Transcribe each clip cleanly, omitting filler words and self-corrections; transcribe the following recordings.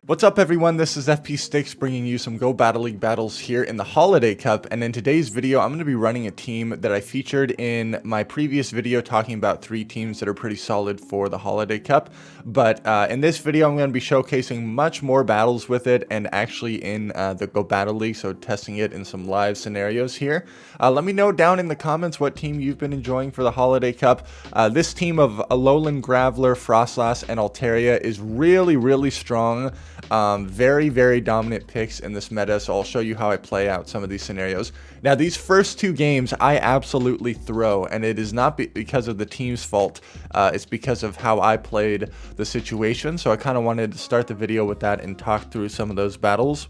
What's up everyone, this is FP Sticks bringing you some Go Battle League battles here in the Holiday Cup, and in today's video I'm going to be running a team that I featured in my previous video talking about 3 teams that are pretty solid for the Holiday Cup, but in this video I'm going to be showcasing much more battles with it and actually in the Go Battle League, so testing it in some live scenarios here. Let me know down in the comments what team you've been enjoying for the Holiday Cup. This team of Alolan Graveler, Frostlass, and Altaria is really strong. Very dominant picks in this meta, so I'll show you how I play out some of these scenarios. Now, these first 2 games I absolutely throw, and it is not because of the team's fault, it's because of how I played the situation, so I kind of wanted to start the video with that and talk through some of those battles.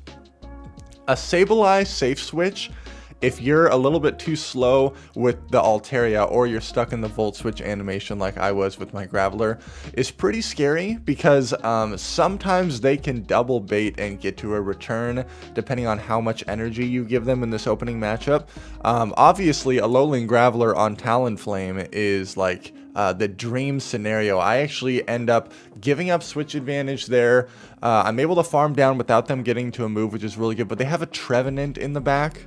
A Sableye safe switch, if you're a little bit too slow with the Altaria or you're stuck in the Volt Switch animation like I was with my Graveler, is pretty scary because sometimes they can double bait and get to a return depending on how much energy you give them in this opening matchup. Obviously, Alolan Graveler on Talonflame is like the dream scenario. I actually end up giving up switch advantage there. I'm able to farm down without them getting to a move, which is really good, but they have a Trevenant in the back.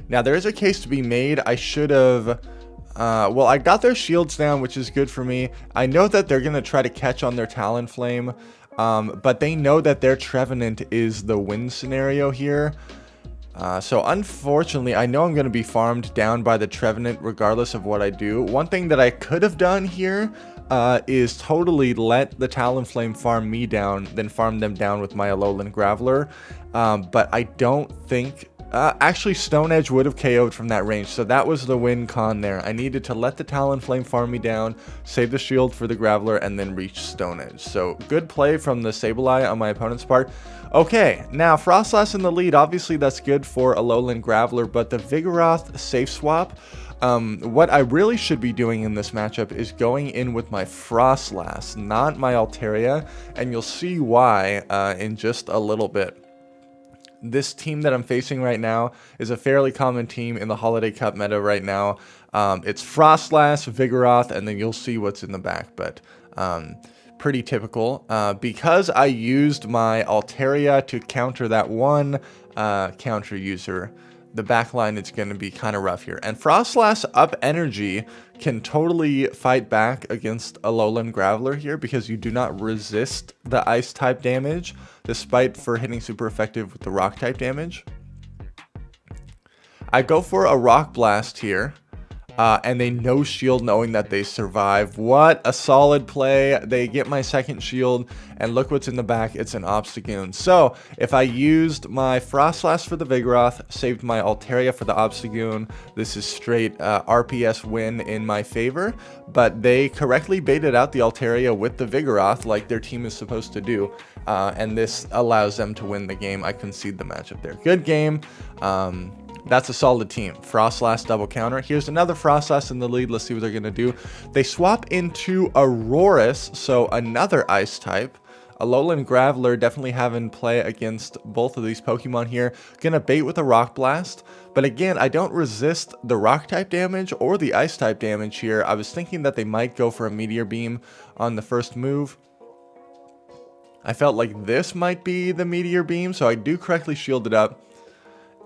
Now, there is a case to be made. I should have... well, I got their shields down, which is good for me. I know that they're going to try to catch on their Talonflame, but they know that their Trevenant is the win scenario here. So, unfortunately, I know I'm going to be farmed down by the Trevenant regardless of what I do. One thing that I could have done here is totally let the Talonflame farm me down, then farm them down with my Alolan Graveler. But I don't think... actually, Stone Edge would have KO'd from that range, so that was the win con there. I needed to let the Talonflame farm me down, save the shield for the Graveler, and then reach Stone Edge. So, good play from the Sableye on my opponent's part. Okay, now Frostlass in the lead. Obviously, that's good for Alolan Graveler, but the Vigoroth safe swap, what I really should be doing in this matchup is going in with my Frostlass, not my Altaria, and you'll see why in just a little bit. This team that I'm facing right now is a fairly common team in the Holiday Cup meta right now. It's Frostlass, Vigoroth, and then you'll see what's in the back, but pretty typical. Because I used my Altaria to counter that one counter user, the backline is going to be kind of rough here. And Frostlass up energy can totally fight back against Alolan Graveler here because you do not resist the ice type damage, despite for hitting super effective with the rock type damage. I go for a Rock Blast here. And they no shield knowing that they survive. What a solid play. They get my second shield, and look what's in the back. It's an Obstagoon. So, if I used my Frostlass for the Vigoroth, saved my Altaria for the Obstagoon, this is straight RPS win in my favor. But they correctly baited out the Altaria with the Vigoroth like their team is supposed to do. And this allows them to win the game. I concede the matchup there. Good game. That's a solid team. Frostlass double counter. Here's another Frostlass in the lead. Let's see what they're going to do. They swap into Aurorus, so another ice type. Alolan Graveler definitely having play against both of these Pokemon here. Gonna bait with a Rock Blast. But again, I don't resist the rock type damage or the ice type damage here. I was thinking that they might go for a Meteor Beam on the first move. I felt like this might be the Meteor Beam, so I do correctly shield it up.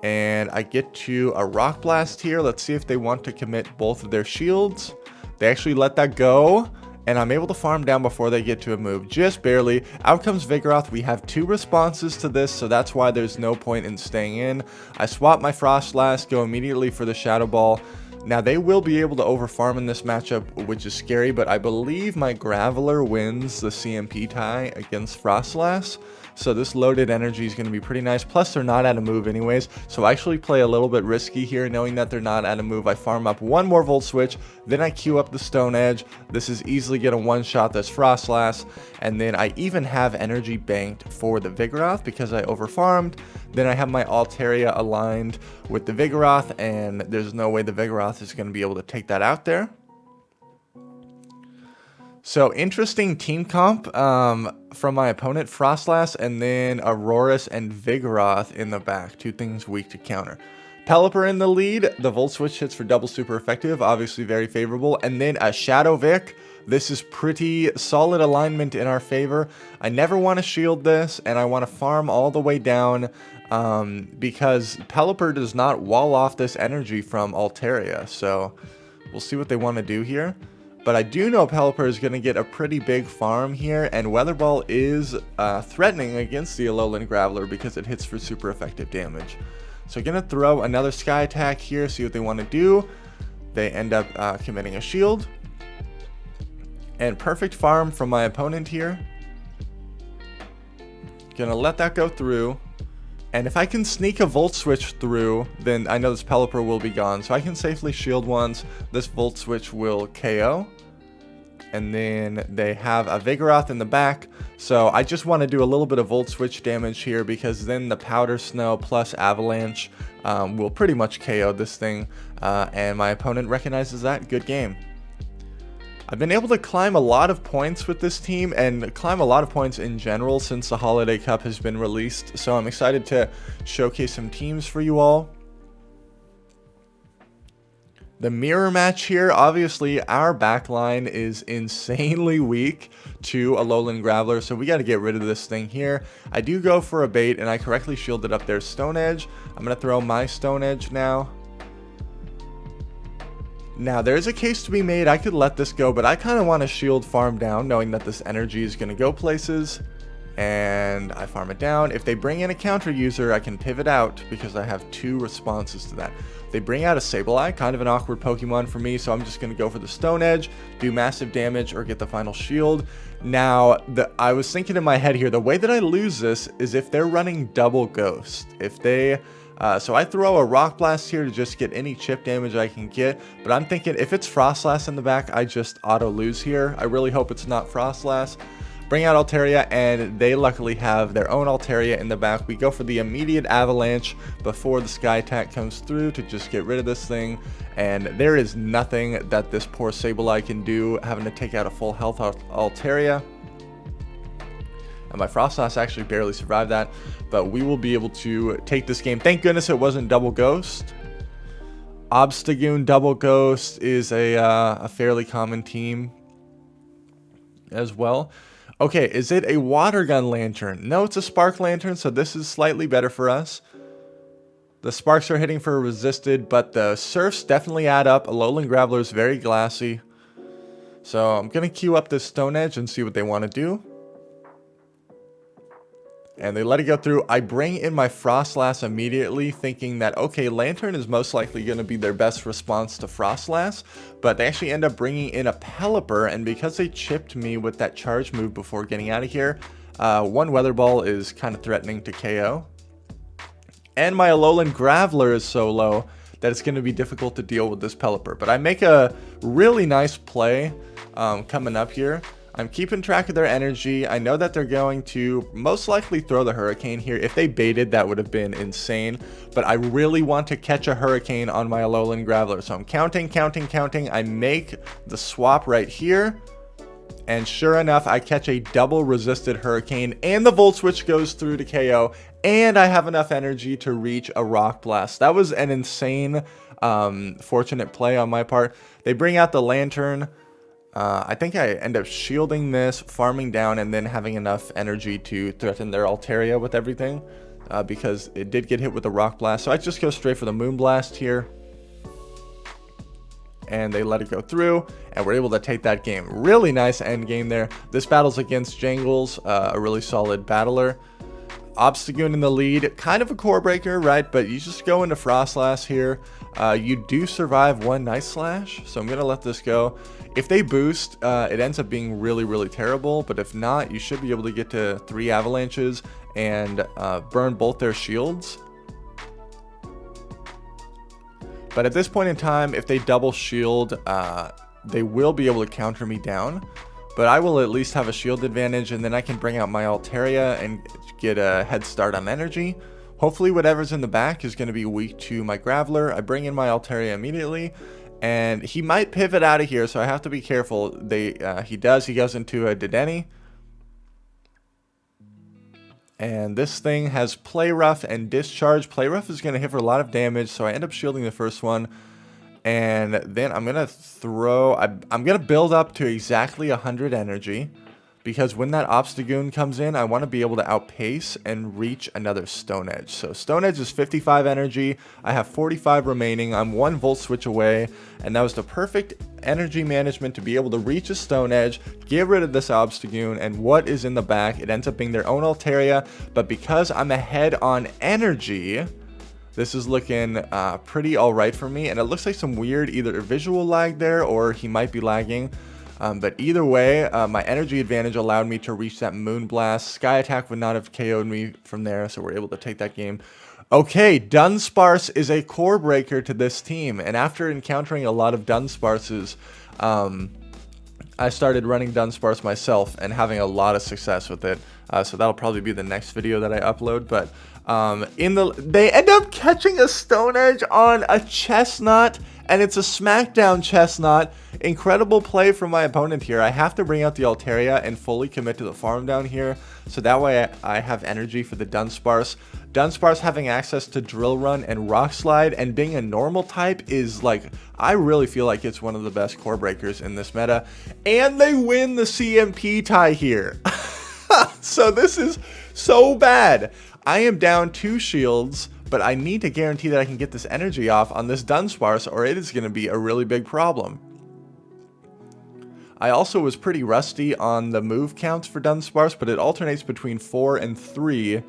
And I get to a Rock Blast here. Let's see if they want to commit both of their shields. They actually let that go. And I'm able to farm down before they get to a move. Just barely. Out comes Vigoroth. We have 2 responses to this, so that's why there's no point in staying in. I swap my Frostlass, go immediately for the Shadow Ball. Now, they will be able to overfarm in this matchup, which is scary, but I believe my Graveler wins the CMP tie against Frostlass. So this loaded energy is going to be pretty nice. Plus, they're not at a move anyways. So I actually play a little bit risky here, knowing that they're not at a move. I farm up 1 more Volt Switch. Then I queue up the Stone Edge. This is easily get a one-shot this Frostlass. And then I even have energy banked for the Vigoroth because I overfarmed. Then I have my Altaria aligned with the Vigoroth. And there's no way the Vigoroth is going to be able to take that out there. So, interesting team comp from my opponent, Frostlass, and then Aurorus and Vigoroth in the back. 2 things weak to counter. Pelipper in the lead. The Volt Switch hits for double super effective, obviously very favorable. And then a Shadow Vic. This is pretty solid alignment in our favor. I never want to shield this, and I want to farm all the way down because Pelipper does not wall off this energy from Altaria. So we'll see what they want to do here. But I do know Pelipper is going to get a pretty big farm here, and Weather Ball is threatening against the Alolan Graveler because it hits for super effective damage. So going to throw another Sky Attack here, see what they want to do. They end up committing a shield. And perfect farm from my opponent here. Gonna let that go through. And if I can sneak a Volt Switch through, then I know this Pelipper will be gone. So I can safely shield once. This Volt Switch will KO. And then they have a Vigoroth in the back. So I just want to do a little bit of Volt Switch damage here, because then the Powder Snow plus Avalanche will pretty much KO this thing. And my opponent recognizes that. Good game. I've been able to climb a lot of points with this team, and climb a lot of points in general since the Holiday Cup has been released. So I'm excited to showcase some teams for you all. The mirror match here, obviously our backline is insanely weak to Alolan Graveler, so we got to get rid of this thing here. I do go for a bait, and I correctly shielded up their Stone Edge. I'm going to throw my Stone Edge now. Now, there's a case to be made. I could let this go, but I kind of want to shield farm down, knowing that this energy is going to go places. And I farm it down. If they bring in a counter user, I can pivot out because I have 2 responses to that. They bring out a Sableye, kind of an awkward Pokemon for me, so I'm just going to go for the Stone Edge, do massive damage, or get the final shield. Now, I was thinking in my head here, the way that I lose this is if they're running double Ghost. If they... so I throw a Rock Blast here to just get any chip damage I can get, but I'm thinking if it's Frostlass in the back, I just auto lose here. I really hope it's not Frostlass. Bring out Altaria, and they luckily have their own Altaria in the back. We go for the immediate Avalanche before the Sky Attack comes through to just get rid of this thing, and there is nothing that this poor Sableye can do, having to take out a full health Altaria. And my Frostlass actually barely survived that, but we will be able to take this game. Thank goodness it wasn't double Ghost. Obstagoon double Ghost is a fairly common team as well. Okay, is it a Water Gun Lantern? No, it's a Spark Lantern, so this is slightly better for us. The Sparks are hitting for resisted, but the Surfs definitely add up. Alolan Graveler is very glassy. So I'm going to queue up this Stone Edge and see what they want to do. And they let it go through. I bring in my Frostlass immediately, thinking that, okay, Lantern is most likely going to be their best response to Frostlass, but they actually end up bringing in a Pelipper, and because they chipped me with that charge move before getting out of here, one Weather Ball is kind of threatening to KO. And my Alolan Graveler is so low that it's going to be difficult to deal with this Pelipper. But I make a really nice play coming up here. I'm keeping track of their energy. I know that they're going to most likely throw the Hurricane here. If they baited, that would have been insane. But I really want to catch a Hurricane on my Alolan Graveler. So I'm counting. I make the swap right here. And sure enough, I catch a double resisted Hurricane. And the Volt Switch goes through to KO. And I have enough energy to reach a Rock Blast. That was an insane, fortunate play on my part. They bring out the Lantern. I think I end up shielding this, farming down, and then having enough energy to threaten their Altaria with everything, because it did get hit with the Rock Blast. So I just go straight for the Moon Blast here, and they let it go through, and we're able to take that game. Really nice end game there. This battle's against Jangles, a really solid battler. Obstagoon in the lead, kind of a core breaker, right? But you just go into Frostlass here. You do survive one Night Slash, so I'm going to let this go. If they boost, it ends up being really, really terrible, but if not, you should be able to get to 3 Avalanches and burn both their shields. But at this point in time, if they double shield, they will be able to counter me down. But I will at least have a shield advantage, and then I can bring out my Altaria and get a head start on energy. Hopefully whatever's in the back is going to be weak to my Graveler. I bring in my Altaria immediately, and he might pivot out of here, so I have to be careful. He does. He goes into a Dedenne. And this thing has Play Rough and Discharge. Play Rough is going to hit for a lot of damage, so I end up shielding the first one. And then I'm going to throw... I'm going to build up to exactly 100 energy. Because when that Obstagoon comes in, I want to be able to outpace and reach another Stone Edge. So Stone Edge is 55 energy. I have 45 remaining. I'm 1 Volt Switch away. And that was the perfect energy management to be able to reach a Stone Edge, get rid of this Obstagoon, and what is in the back? It ends up being their own Altaria. But because I'm ahead on energy, this is looking pretty alright for me. And it looks like some weird either visual lag there or he might be lagging. But either way, my energy advantage allowed me to reach that Moonblast. Sky Attack would not have KO'd me from there, so we're able to take that game. Okay, Dunsparce is a core breaker to this team, and after encountering a lot of Dunsparces, I started running Dunsparce myself and having a lot of success with it. So that'll probably be the next video that I upload. But they end up catching a Stone Edge on a Chestnut, and it's a Smackdown Chestnut. Incredible play from my opponent here. I have to bring out the Altaria and fully commit to the farm down here, so that way I have energy for the Dunsparce. Dunsparce having access to Drill Run and Rock Slide and being a normal type is like, I really feel like it's one of the best core breakers in this meta. And they win the CMP tie here. So this is so bad. I am down 2 shields, but I need to guarantee that I can get this energy off on this Dunsparce, or it is going to be a really big problem. I also was pretty rusty on the move counts for Dunsparce, but it alternates between 4 and 3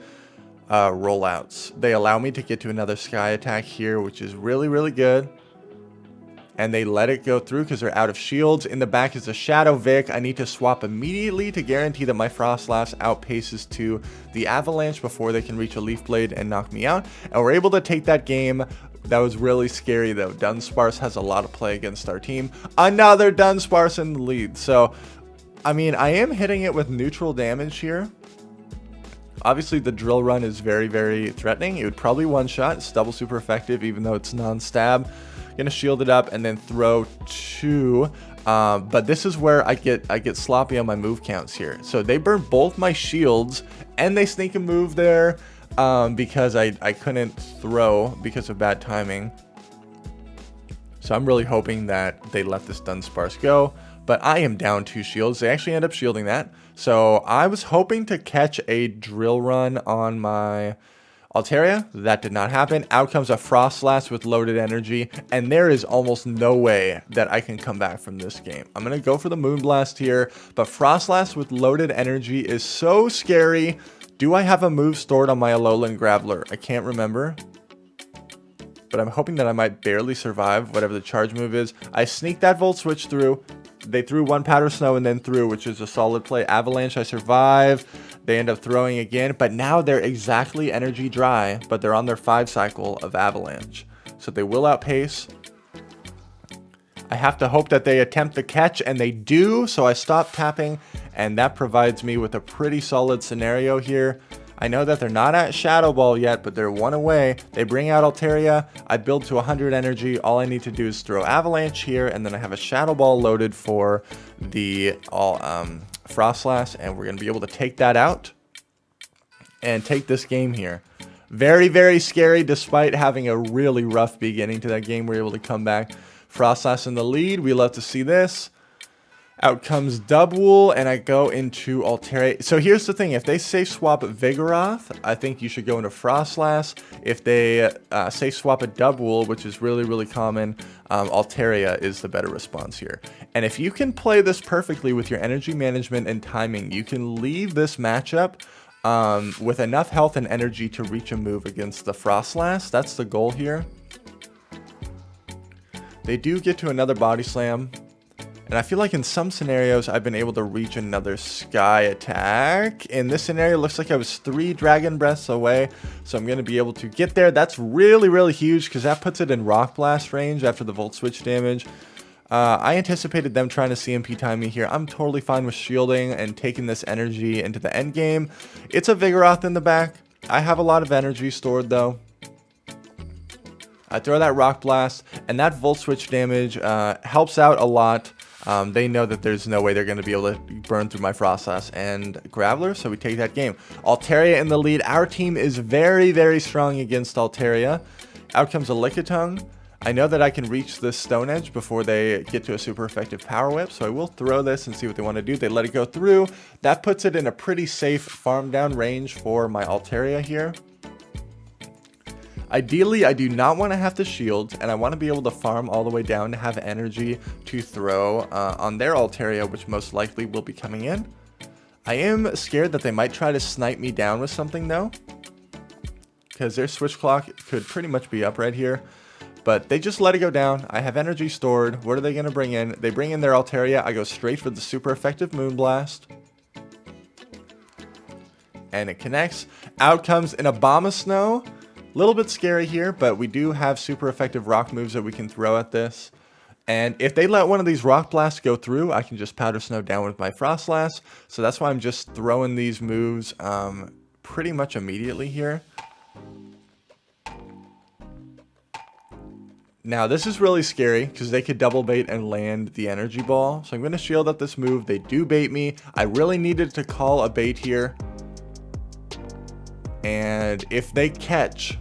rollouts. They allow me to get to another Sky Attack here, which is really, really good. And they let it go through because they're out of shields. In the back is a Shadow Vic. I need to swap immediately to guarantee that my Frostlass outpaces to the Avalanche before they can reach a Leaf Blade and knock me out. And we're able to take that game. That was really scary though. Dunsparce has a lot of play against our team. Another Dunsparce in the lead. So, I mean, I am hitting it with neutral damage here. Obviously, the Drill Run is very, very threatening. It would probably one-shot. It's double super effective, even though it's non-stab. Gonna shield it up and then throw 2. But this is where I get sloppy on my move counts here. So they burn both my shields and they sneak a move there because I couldn't throw because of bad timing. So I'm really hoping that they let this Dunsparce go. But I am down 2 shields. They actually end up shielding that. So I was hoping to catch a Drill Run on my Altaria. That did not happen. Out comes a Frostlass with loaded energy, and there is almost no way that I can come back from this game. I'm going to go for the Moonblast here, but Frostlass with loaded energy is so scary. Do I have a move stored on my Alolan Graveler? I can't remember, but I'm hoping that I might barely survive whatever the charge move is. I sneak that Volt Switch through. They threw 1 Powder Snow and then threw, which is a solid play. Avalanche, I survive. They end up throwing again, but now they're exactly energy dry, but they're on their 5 cycle of Avalanche. So they will outpace. I have to hope that they attempt the catch, and they do, so I stop tapping, and that provides me with a pretty solid scenario here. I know that they're not at Shadow Ball yet, but they're 1 away. They bring out Altaria. I build to 100 energy. All I need to do is throw Avalanche here, and then I have a Shadow Ball loaded for the Frostlass, and we're going to be able to take that out and take this game here. Very, very scary. Despite having a really rough beginning to that game, we're able to come back. Frostlass in the lead. We love to see this. Out comes Dubwool, and I go into Altaria. So here's the thing. If they safe swap Vigoroth, I think you should go into Frostlass. If they safe swap a Dubwool, which is really, really common, Altaria is the better response here. And if you can play this perfectly with your energy management and timing, you can leave this matchup with enough health and energy to reach a move against the Frostlass. That's the goal here. They do get to another Body Slam. And I feel like in some scenarios, I've been able to reach another Sky Attack. In this scenario, it looks like I was 3 Dragon Breaths away. So I'm going to be able to get there. That's really, really huge because that puts it in Rock Blast range after the Volt Switch damage. I anticipated them trying to CMP time me here. I'm totally fine with shielding and taking this energy into the end game. It's a Vigoroth in the back. I have a lot of energy stored though. I throw that Rock Blast, and that Volt Switch damage helps out a lot. They know that there's no way they're going to be able to burn through my Frostlass and Graveler, so we take that game. Altaria in the lead. Our team is very, very strong against Altaria. Out comes a Lickitung. I know that I can reach this Stone Edge before they get to a super effective Power Whip, so I will throw this and see what they want to do. They let it go through. That puts it in a pretty safe farm down range for my Altaria here. Ideally, I do not want to have to shield, and I want to be able to farm all the way down to have energy to throw on their Altaria, which most likely will be coming in. I am scared that they might try to snipe me down with something, though, because their switch clock could pretty much be up right here. But they just let it go down. I have energy stored. What are they going to bring in? They bring in their Altaria. I go straight for the super effective Moonblast. And it connects. Out comes an Abomasnow. A little bit scary here, but we do have super effective rock moves that we can throw at this. And if they let one of these rock blasts go through, I can just Powder Snow down with my Frostlass. So that's why I'm just throwing these moves pretty much immediately here. Now this is really scary because they could double bait and land the energy ball. So I'm going to shield up this move. They do bait me. I really needed to call a bait here. And if they catch,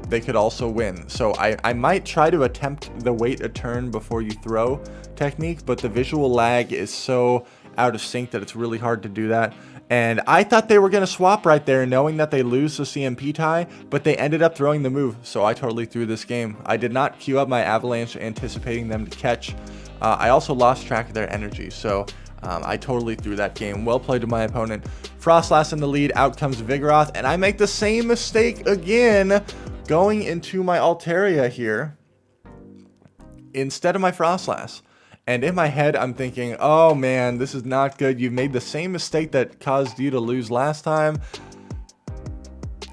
they could also win. So I might try to attempt the wait a turn before you throw technique, but the visual lag is so out of sync that it's really hard to do that. And I thought they were going to swap right there, knowing that they lose the CMP tie, but they ended up throwing the move, so I totally threw this game. I did not queue up my Avalanche anticipating them to catch. I also lost track of their energy, so I totally threw that game. Well played to my opponent. Frostlass in the lead. Out comes Vigoroth, and I make the same mistake again going into my Altaria here instead of my Frostlass. And in my head, I'm thinking, oh man, this is not good. You made the same mistake that caused you to lose last time.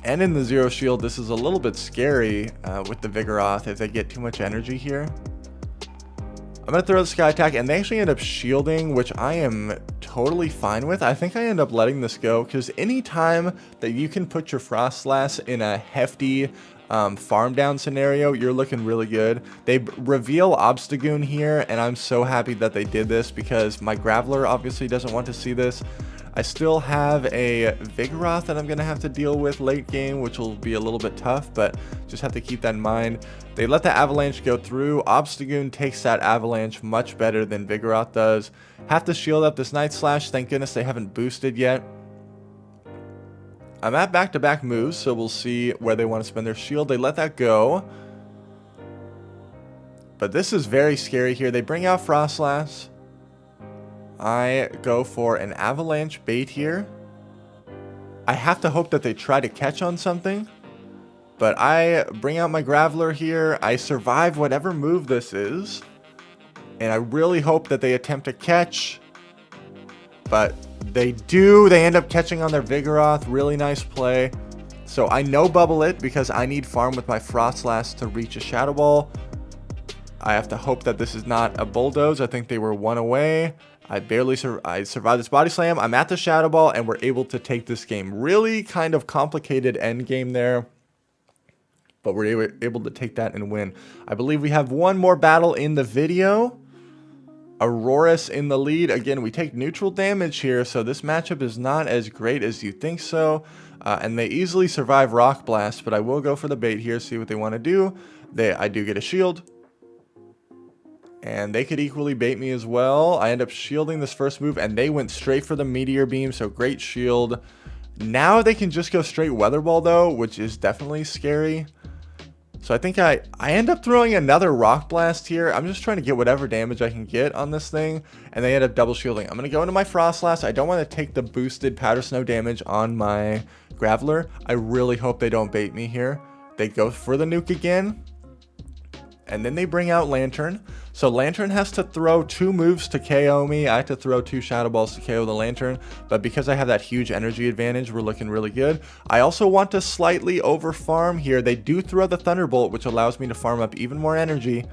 And in the Zero Shield, this is a little bit scary with the Vigoroth if they get too much energy here. I'm going to throw the Sky Attack, and they actually end up shielding, which I am totally fine with. I think I end up letting this go, because anytime that you can put your Frostlass in a hefty farm down scenario, you're looking really good. They reveal Obstagoon here, and I'm so happy that they did this, because my Graveler obviously doesn't want to see this. I still have a Vigoroth that I'm going to have to deal with late game, which will be a little bit tough, but just have to keep that in mind. They let the Avalanche go through. Obstagoon takes that Avalanche much better than Vigoroth does. Have to shield up this Night Slash. Thank goodness they haven't boosted yet. I'm at back-to-back moves, so we'll see where they want to spend their shield. They let that go. But this is very scary here. They bring out Frostlass. I go for an Avalanche bait here. I have to hope that they try to catch on something. But I bring out my Graveler here. I survive whatever move this is. And I really hope that they attempt to catch. But they do. They end up catching on their Vigoroth. Really nice play. So I no bubble it because I need farm with my Frostlass to reach a Shadow Ball. I have to hope that this is not a Bulldoze. I think they were one away. I survived this Body Slam. I'm at the Shadow Ball, and we're able to take this game. Really kind of complicated end game there, but we're able to take that and win. I believe we have one more battle in the video. Auroras in the lead. Again, we take neutral damage here, so this matchup is not as great as you think so. And they easily survive Rock Blast, but I will go for the bait here, see what they want to do. I do get a shield. And they could equally bait me as well. I end up shielding this first move, and they went straight for the Meteor Beam, so great shield. Now they can just go straight Weather Ball, though, which is definitely scary. So I think I end up throwing another Rock Blast here. I'm just trying to get whatever damage I can get on this thing, and they end up double shielding. I'm going to go into my Frostlass. I don't want to take the boosted Powder Snow damage on my Graveler. I really hope they don't bait me here. They go for the nuke again. And then they bring out Lantern. So Lantern has to throw 2 moves to KO me. I have to throw 2 Shadow Balls to KO the Lantern. But because I have that huge energy advantage, we're looking really good. I also want to slightly over farm here. They do throw the Thunderbolt, which allows me to farm up even more energy.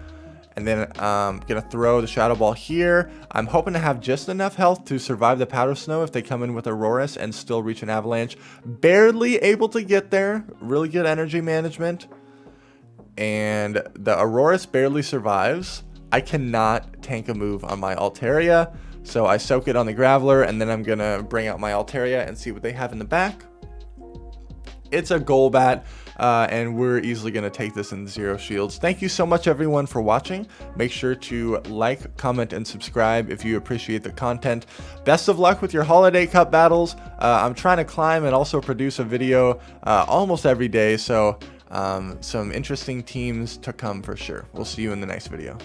And then I'm going to throw the Shadow Ball here. I'm hoping to have just enough health to survive the Powder Snow if they come in with Auroras and still reach an Avalanche. Barely able to get there. Really good energy management. And the Auroras barely survives. I cannot tank a move on my Altaria. So I soak it on the Graveler, and then I'm going to bring out my Altaria and see what they have in the back. It's a Golbat, and we're easily going to take this in 0 shields. Thank you so much, everyone, for watching. Make sure to like, comment, and subscribe if you appreciate the content. Best of luck with your Holiday Cup battles. I'm trying to climb and also produce a video almost every day, so some interesting teams to come for sure. We'll see you in the next video.